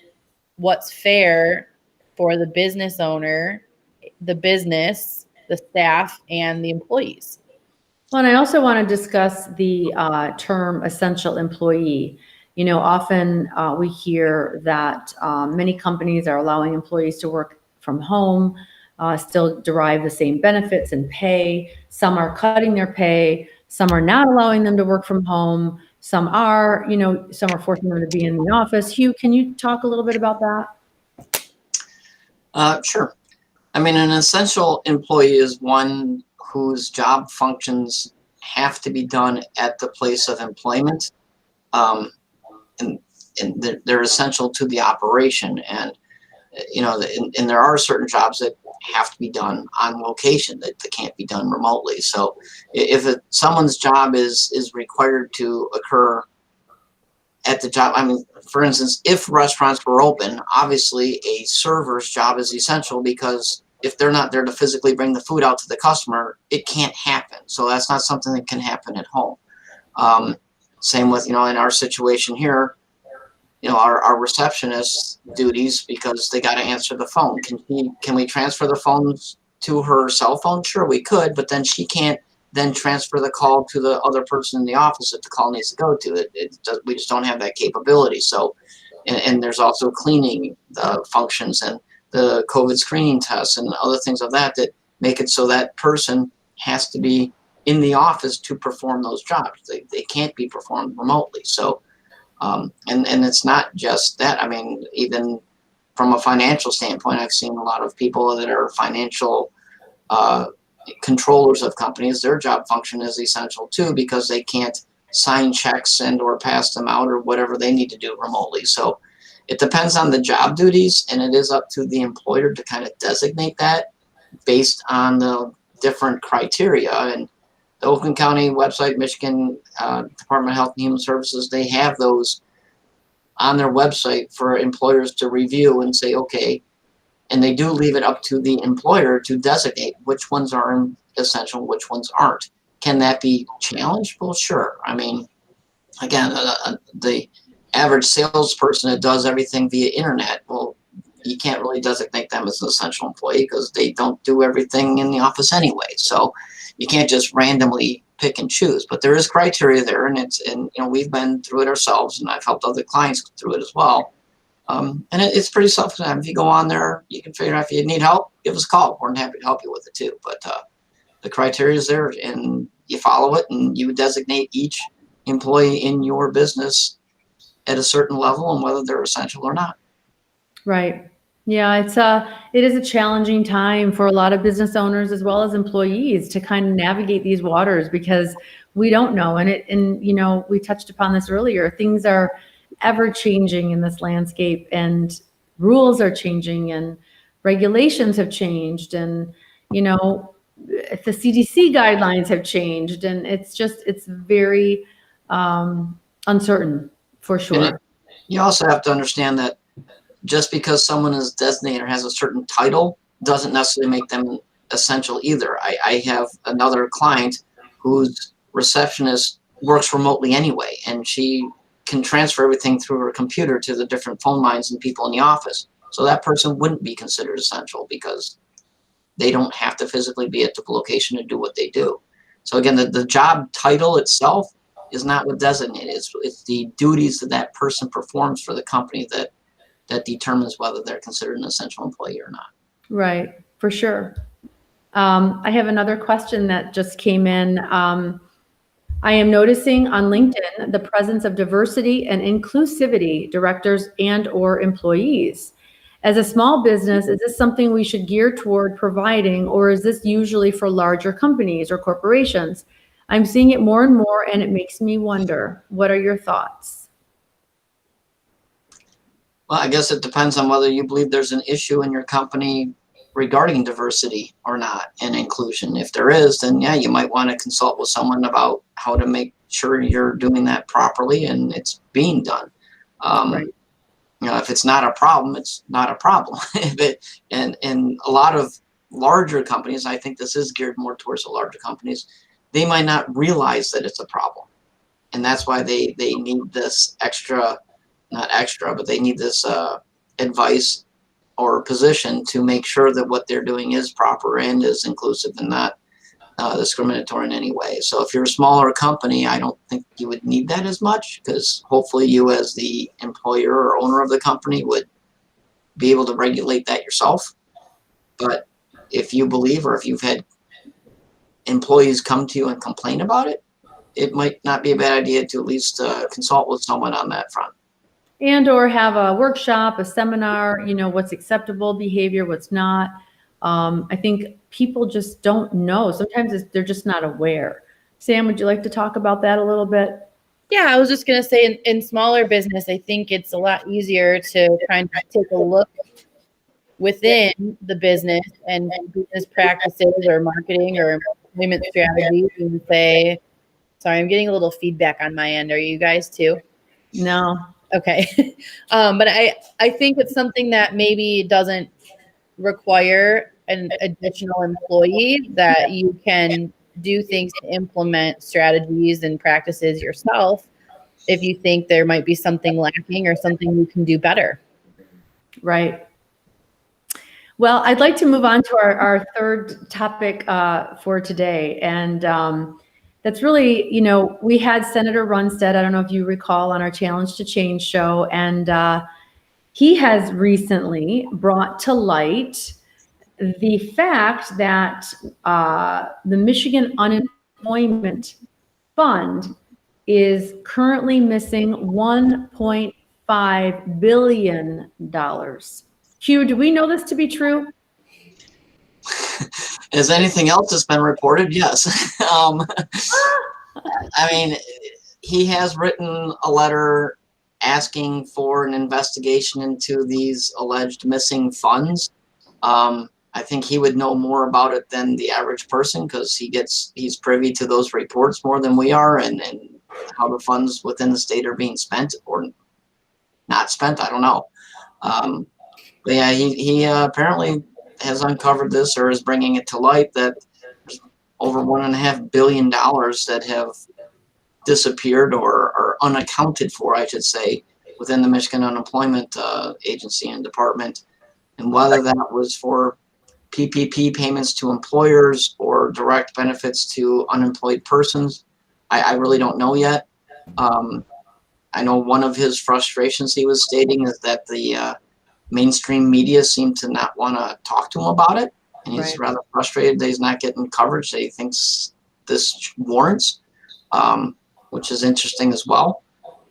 what's fair for the business owner, the business, the staff, and the employees. Well, and I also want to discuss the term essential employee. Often we hear that many companies are allowing employees to work from home, still derive the same benefits and pay. Some are cutting their pay. Some are not allowing them to work from home. Some are forcing them to be in the office. Hugh, can you talk a little bit about that? Sure. I mean, an essential employee is one whose job functions have to be done at the place of employment, and they're essential to the operation. And and there are certain jobs that have to be done on location that can't be done remotely. So if someone's job is required to occur at the job, I mean, for instance, if restaurants were open, obviously a server's job is essential because if they're not there to physically bring the food out to the customer, it can't happen. So that's not something that can happen at home. Same with, in our situation here, our receptionist duties, because they got to answer the phone. Can we transfer the phones to her cell phone? Sure, we could, but then she can't then transfer the call to the other person in the office that the call needs to go to. We just don't have that capability. So, and there's also cleaning functions and the COVID screening tests and other things of that make it so that person has to be in the office to perform those jobs. They can't be performed remotely. So, and it's not just that. I mean, even from a financial standpoint, I've seen a lot of people that are financial controllers of companies. Their job function is essential too, because they can't sign checks and or pass them out or whatever they need to do remotely. So it depends on the job duties, and it is up to the employer to kind of designate that based on the different criteria. And the Oakland County website, Michigan Department of Health and Human Services, they have those on their website for employers to review and say, okay, and they do leave it up to the employer to designate which ones are essential, which ones aren't. Can that be challenged? Well, sure. I mean, again, the average salesperson that does everything via internet, well, you can't really designate them as an essential employee because they don't do everything in the office anyway. So you can't just randomly pick and choose. But there is criteria there, and we've been through it ourselves, and I've helped other clients through it as well. And it's pretty self-explanatory. If you go on there, you can figure out if you need help, give us a call. We're happy to help you with it too. But the criteria is there, and you follow it, and you designate each employee in your business at a certain level and whether they're essential or not. Right. Yeah, it is a challenging time for a lot of business owners as well as employees to kind of navigate these waters because we don't know. And we touched upon this earlier. Things are ever changing in this landscape, and rules are changing, and regulations have changed, and the CDC guidelines have changed, and it's very uncertain for sure. You also have to understand that just because someone is designated or has a certain title doesn't necessarily make them essential either. I have another client whose receptionist works remotely anyway, and she can transfer everything through her computer to the different phone lines and people in the office. So that person wouldn't be considered essential because they don't have to physically be at the location to do what they do. So again, the job title itself is not what designated. It's the duties that that person performs for the company that determines whether they're considered an essential employee or not. Right, for sure. I have another question that just came in. I am noticing on LinkedIn the presence of diversity and inclusivity directors and or employees. As a small business, is this something we should gear toward providing, or is this usually for larger companies or corporations? I'm seeing it more and more, and it makes me wonder. What are your thoughts? Well, I guess it depends on whether you believe there's an issue in your company regarding diversity or not and inclusion. If there is, then yeah, you might want to consult with someone about how to make sure you're doing that properly and it's being done. Right. You know, if it's not a problem, it's not a problem. And a lot of larger companies, I think this is geared more towards the larger companies, they might not realize that it's a problem. And that's why they need this not extra, but they need this advice or position to make sure that what they're doing is proper and is inclusive and not discriminatory in any way. So if you're a smaller company, I don't think you would need that as much, because hopefully you as the employer or owner of the company would be able to regulate that yourself. But if you believe, or if you've had employees come to you and complain about it, it might not be a bad idea to at least consult with someone on that front. And or have a workshop, a seminar, what's acceptable behavior, what's not. I think people just don't know. Sometimes they're just not aware. Sam, would you like to talk about that a little bit? Yeah, I was just going to say in smaller business, I think it's a lot easier to kind of take a look within the business and business practices or marketing or employment strategies and say, sorry, I'm getting a little feedback on my end. Are you guys too? No. Okay. But I think it's something that maybe doesn't require an additional employee, that you can do things to implement strategies and practices yourself if you think there might be something lacking or something you can do better. Right. Well, I'd like to move on to our third topic for today. And that's really, we had Senator Runstead, I don't know if you recall, on our Challenge to Change show. And he has recently brought to light the fact that the Michigan Unemployment Fund is currently missing $1.5 billion. Hugh, do we know this to be true? As anything else that's been reported, yes. I mean, he has written a letter asking for an investigation into these alleged missing funds. I think he would know more about it than the average person, because he's privy to those reports more than we are, and how the funds within the state are being spent or not spent. I don't know. But yeah, he apparently has uncovered this, or is bringing it to light, that over $1.5 billion that have disappeared or are unaccounted for, I should say, within the Michigan Unemployment Agency and Department. And whether that was for PPP payments to employers or direct benefits to unemployed persons, I really don't know yet. I know one of his frustrations he was stating is that the mainstream media seem to not want to talk to him about it. And he's rather frustrated that he's not getting coverage that he thinks this warrants, which is interesting as well.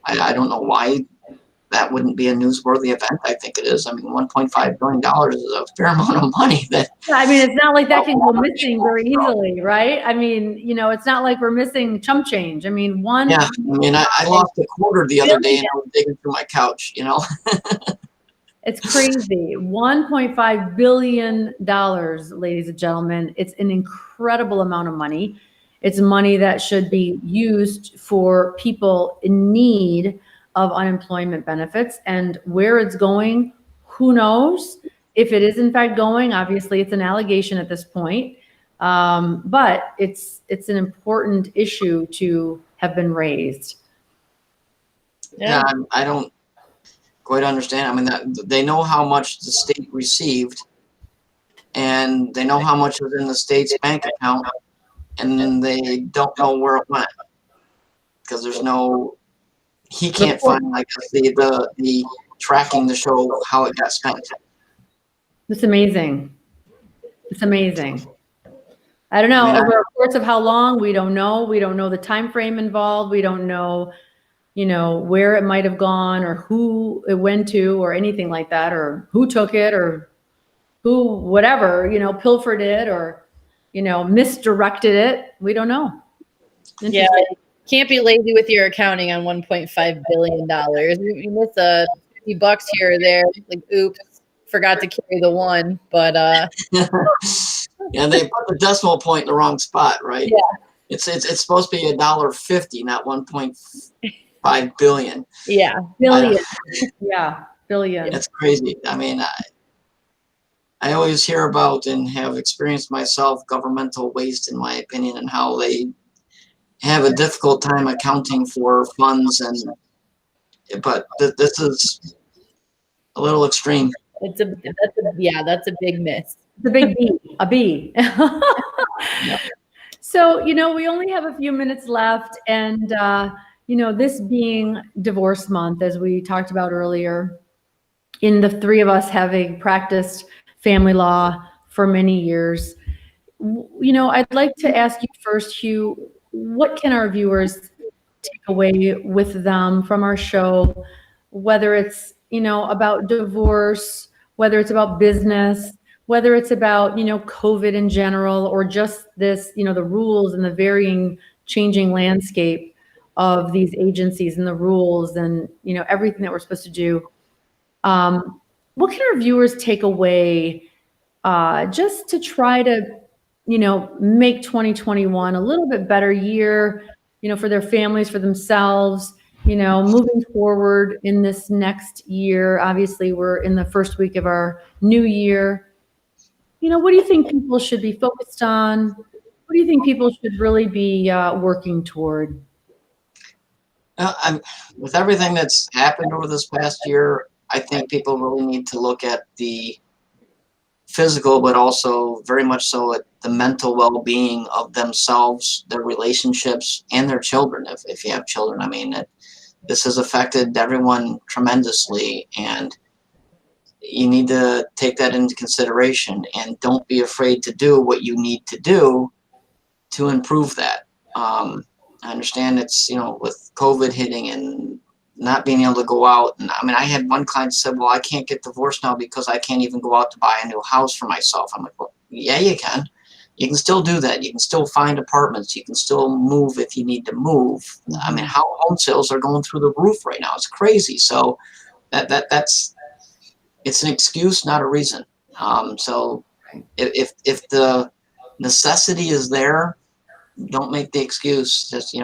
I don't know why that wouldn't be a newsworthy event. I think it is. I mean, $1.5 billion is a fair amount of money. I mean, it's not like that can go missing very easily, right? I mean, it's not like we're missing chump change. I mean, Yeah, I mean, I lost a quarter the other day and I was digging through my couch, It's crazy. $1.5 billion, ladies and gentlemen. It's an incredible amount of money. It's money that should be used for people in need of unemployment benefits. And where it's going, who knows if it is in fact going? Obviously, it's an allegation at this point. But it's an important issue to have been raised. Yeah, I don't quite understand. I mean, they know how much the state received, and they know how much was in the state's bank account, and they don't know where it went because he can't find, I guess, the tracking to show how it got spent. It's amazing. It's amazing. I don't know. I mean, Reports of how long, we don't know. We don't know the time frame involved. We don't know, where it might have gone or who it went to or anything like that, or who took it or who, whatever, pilfered it or, misdirected it. We don't know. Yeah, can't be lazy with your accounting on $1.5 billion. You miss a $50 here or there. Like, oops, forgot to carry the one. But yeah, they put the decimal point in the wrong spot, right? Yeah. It's supposed to be $1.50, not 1.5 billion. Yeah, billion. Yeah, billion. That's crazy. I mean, I always hear about and have experienced myself governmental waste, in my opinion, and how they have a difficult time accounting for funds, but this is a little extreme. that's a big miss. The big B, a B. So, we only have a few minutes left, and this being divorce month, as we talked about earlier, in the three of us having practiced family law for many years, I'd like to ask you first, Hugh, what can our viewers take away with them from our show, whether it's, about divorce, whether it's about business, whether it's about, COVID in general, or just this, the rules and the varying changing landscape of these agencies and the rules and, everything that we're supposed to do. What can our viewers take away just to try to, make 2021 a little bit better year, for their families, for themselves, moving forward in this next year? Obviously, we're in the first week of our new year. What do you think people should be focused on? What do you think people should really be working toward? With everything that's happened over this past year, I think people really need to look at the physical, but also very much so at the mental well-being of themselves, their relationships, and their children. If you have children, I mean, this has affected everyone tremendously, and you need to take that into consideration, and don't be afraid to do what you need to do to improve that. I understand it's, with COVID hitting and not being able to go out. And I mean, I had one client said, well, I can't get divorced now because I can't even go out to buy a new house for myself. I'm like, well, yeah, you can. You can still do that. You can still find apartments. You can still move if you need to move. I mean, how home sales are going through the roof right now. It's crazy. So that's it's an excuse, not a reason. So if the necessity is there, don't make the excuse. Just,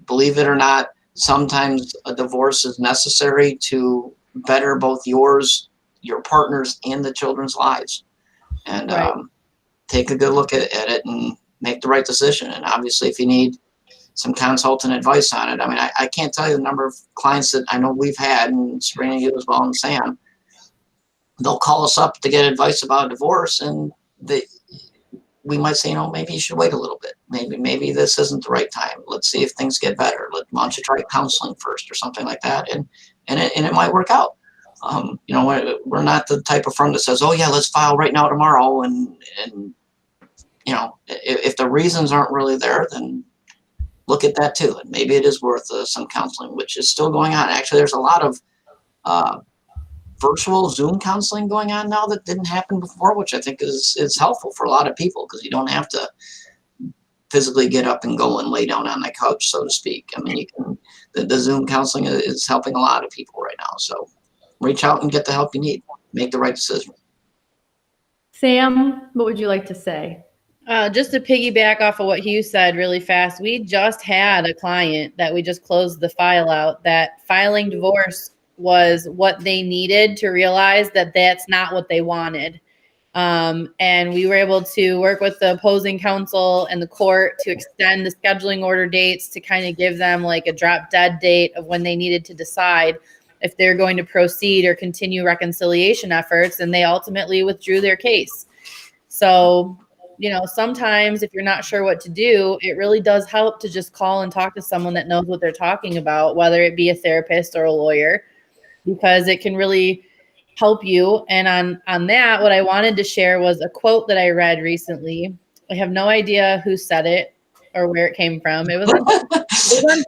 believe it or not, sometimes a divorce is necessary to better both yours, your partner's, and the children's lives. And Right. Take a good look at it and make the right decision. And obviously, if you need some consultant advice on it, I mean, I can't tell you the number of clients that I know we've had, and Sabrina, you as well, and Sam. They'll call us up to get advice about a divorce, and we might say, maybe you should wait a little bit. Maybe this isn't the right time. Let's see if things get better. Why don't you try counseling first or something like that, and it might work out. We're not the type of firm that says, oh yeah, let's file right now, tomorrow, and if the reasons aren't really there, then look at that too. And maybe it is worth some counseling, which is still going on. Actually, there's a lot of virtual Zoom counseling going on now that didn't happen before, which I think is helpful for a lot of people, because you don't have to physically get up and go and lay down on the couch, so to speak. I mean, the Zoom counseling is helping a lot of people right now. So reach out and get the help you need. Make the right decision. Sam, what would you like to say? Just to piggyback off of what Hugh said really fast, we just had a client that we just closed the file out that filing divorce was what they needed to realize that that's not what they wanted. And we were able to work with the opposing counsel and the court to extend the scheduling order dates to kind of give them like a drop dead date of when they needed to decide if they're going to proceed or continue reconciliation efforts. And they ultimately withdrew their case. So, sometimes if you're not sure what to do, it really does help to just call and talk to someone that knows what they're talking about, whether it be a therapist or a lawyer, because it can really help you. And on that, what I wanted to share was a quote that I read recently. I have no idea who said it or where it came from. It was on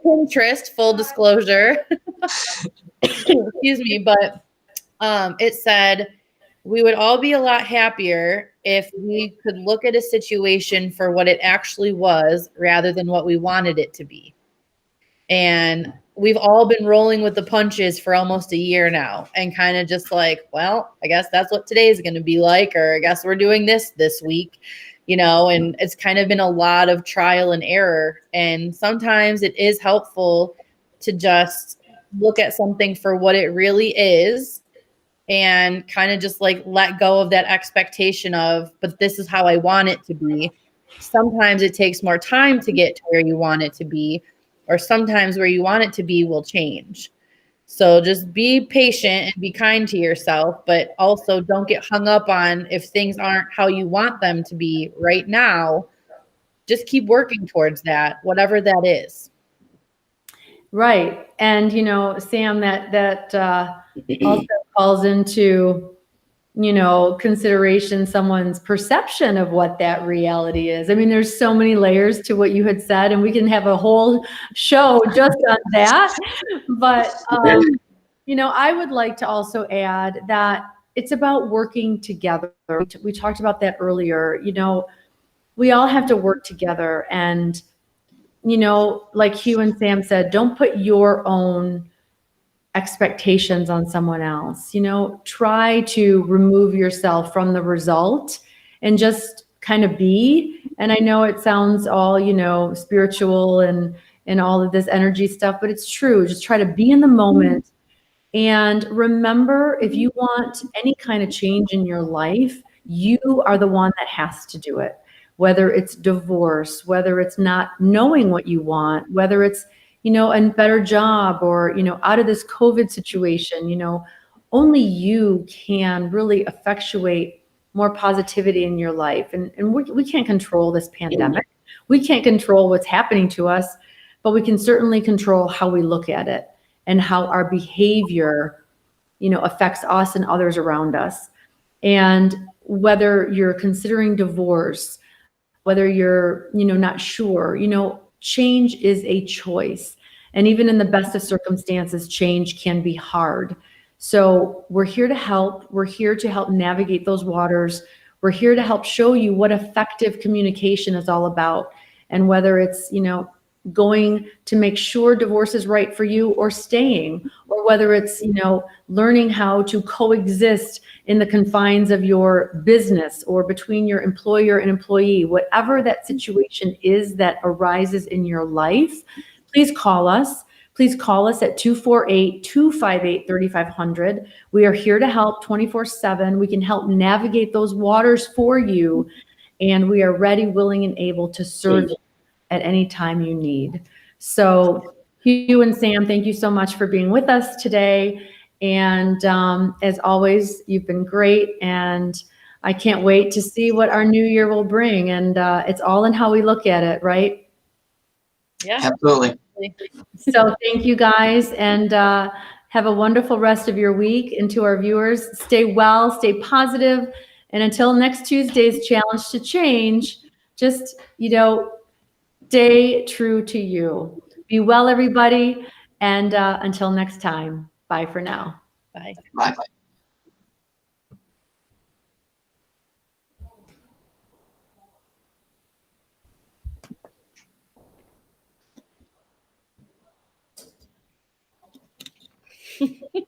Pinterest, full disclosure. Excuse me, but it said, we would all be a lot happier if we could look at a situation for what it actually was rather than what we wanted it to be. And we've all been rolling with the punches for almost a year now and kind of just like, well, I guess that's what today is going to be like, or I guess we're doing this week, and it's kind of been a lot of trial and error. And sometimes it is helpful to just look at something for what it really is and kind of just like let go of that expectation of, but this is how I want it to be. Sometimes it takes more time to get to where you want it to be, or sometimes where you want it to be will change. So just be patient and be kind to yourself, but also don't get hung up on if things aren't how you want them to be right now. Just keep working towards that, whatever that is. Right. And, Sam, that also calls into, consideration someone's perception of what that reality is. I mean, there's so many layers to what you had said, and we can have a whole show just on that. But, I would like to also add that it's about working together. We talked about that earlier. We all have to work together, and like Hugh and Sam said, don't put your own expectations on someone else. Try to remove yourself from the result and just kind of be. And I know it sounds all, spiritual and all of this energy stuff, but it's true. Just try to be in the moment. And remember, if you want any kind of change in your life, you are the one that has to do it. Whether it's divorce, whether it's not knowing what you want, whether it's, a better job or, out of this COVID situation, only you can really effectuate more positivity in your life. And we can't control this pandemic. We can't control what's happening to us, but we can certainly control how we look at it and how our behavior, affects us and others around us. And whether you're considering divorce, whether you're, not sure, change is a choice. And even in the best of circumstances, change can be hard. So we're here to help. We're here to help navigate those waters. We're here to help show you what effective communication is all about. And whether it's, going to make sure divorce is right for you or staying, or whether it's, learning how to coexist in the confines of your business or between your employer and employee, whatever that situation is that arises in your life, please call us. Please call us at 248-258-3500. We are here to help 24/7. We can help navigate those waters for you, and we are ready, willing, and able to serve you at any time you need. So Hugh and Sam, thank you so much for being with us today. And as always, you've been great. And I can't wait to see what our new year will bring. And it's all in how we look at it, right? Yeah, Absolutely. So thank you guys, and have a wonderful rest of your week. And to our viewers, stay well, stay positive. And until next Tuesday's Challenge to Change, just, stay true to you. Be well, everybody. And until next time, bye for now. bye. Bye.